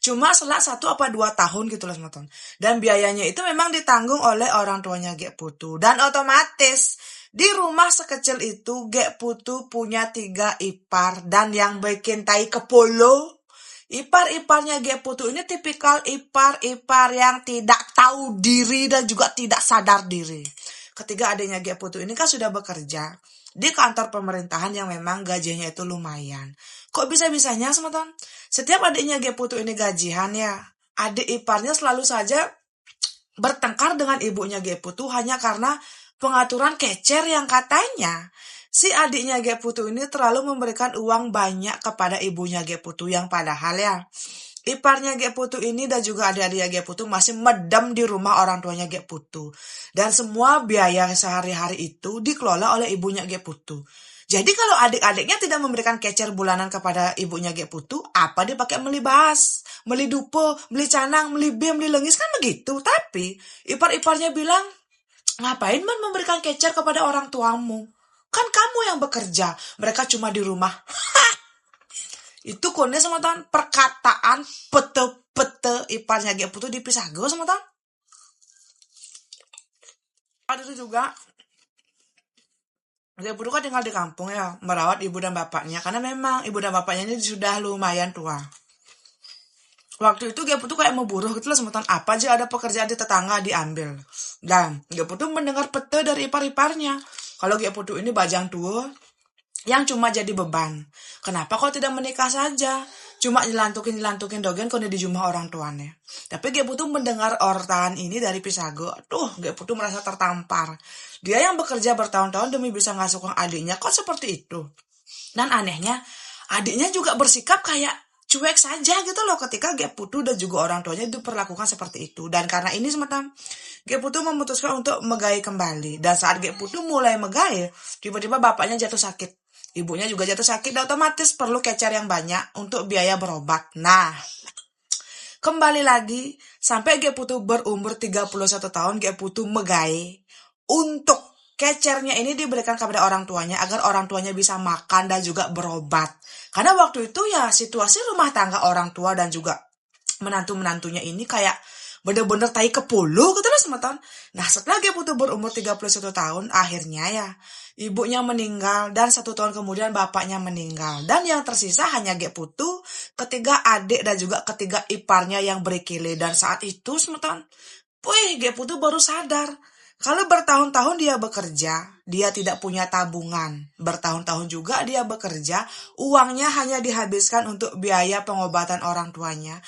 Cuma selang 1 apa 2 tahun gitu loh teman-teman. Dan biayanya itu memang ditanggung oleh orang tuanya Gek Putu. Dan otomatis di rumah sekecil itu Gek Putu punya 3 ipar. Dan yang bikin tai kepolo, ipar-iparnya Gek Putu ini tipikal ipar-ipar yang tidak tahu diri dan juga tidak sadar diri. Ketiga adiknya Gek Putu ini kan sudah bekerja di kantor pemerintahan yang memang gajinya itu lumayan. Kok bisa-bisanya teman-teman? Setiap adiknya Gek Putu ini gajian ya, adik iparnya selalu saja bertengkar dengan ibunya Gek Putu hanya karena pengaturan kecer yang katanya si adiknya Gek Putu ini terlalu memberikan uang banyak kepada ibunya Gek Putu, yang padahal ya iparnya Gek Putu ini dan juga adik-adiknya Gek Putu masih medem di rumah orang tuanya Gek Putu. Dan semua biaya sehari-hari itu dikelola oleh ibunya Gek Putu. Jadi kalau adik-adiknya tidak memberikan kecer bulanan kepada ibunya Gek Putu, apa dipakai beli bas, beli dupo, beli canang, beli bim, beli lengis, kan begitu. Tapi ipar-iparnya bilang, ngapain man memberikan kecer kepada orang tuamu? Kan kamu yang bekerja, mereka cuma di rumah. Itu kone sama teman perkataan pete-pete iparnya Gek Putu dipisah gue sama teman. Ada itu juga Gek Putu kan tinggal di kampung ya, merawat ibu dan bapaknya karena memang ibu dan bapaknya ini sudah lumayan tua. Waktu itu Gek Putu kayak mau buruh gitu lah sama teman, apa aja ada pekerjaan di tetangga diambil. Dan Gek Putu mendengar pete dari ipar-iparnya kalau Gek Putu ini bajang tua yang cuma jadi beban. Kenapa kau tidak menikah saja? Cuma nyelantukin dogen kau di rumah orang tuanya. Tapi Gek Putu mendengar ortaan ini dari Pisago. Gek Putu merasa tertampar. Dia yang bekerja bertahun-tahun demi bisa ngasuh adiknya, kok seperti itu? Dan anehnya, adiknya juga bersikap kayak cuek saja gitu loh ketika Gek Putu dan juga orang tuanya diperlakukan seperti itu. Dan karena ini semata Gek Putu memutuskan untuk megai kembali. Dan saat Gek Putu mulai megai, tiba-tiba bapaknya jatuh sakit. Ibunya juga jatuh sakit dan otomatis perlu kecer yang banyak untuk biaya berobat. Nah, kembali lagi sampai Gek Putu berumur 31 tahun Gek Putu megai untuk kecernya ini diberikan kepada orang tuanya agar orang tuanya bisa makan dan juga berobat. Karena waktu itu ya situasi rumah tangga orang tua dan juga menantu-menantunya ini kayak bener-bener tai kepulu gitu loh teman-teman. Nah setelah Gek Putu berumur 31 tahun akhirnya ya ibunya meninggal dan 1 tahun kemudian bapaknya meninggal. Dan yang tersisa hanya Gek Putu, ketiga adik dan juga ketiga iparnya yang berkele. Dan saat itu teman-teman, Gek Putu baru sadar kalau bertahun-tahun dia bekerja, dia tidak punya tabungan. Bertahun-tahun juga dia bekerja, uangnya hanya dihabiskan untuk biaya pengobatan orang tuanya.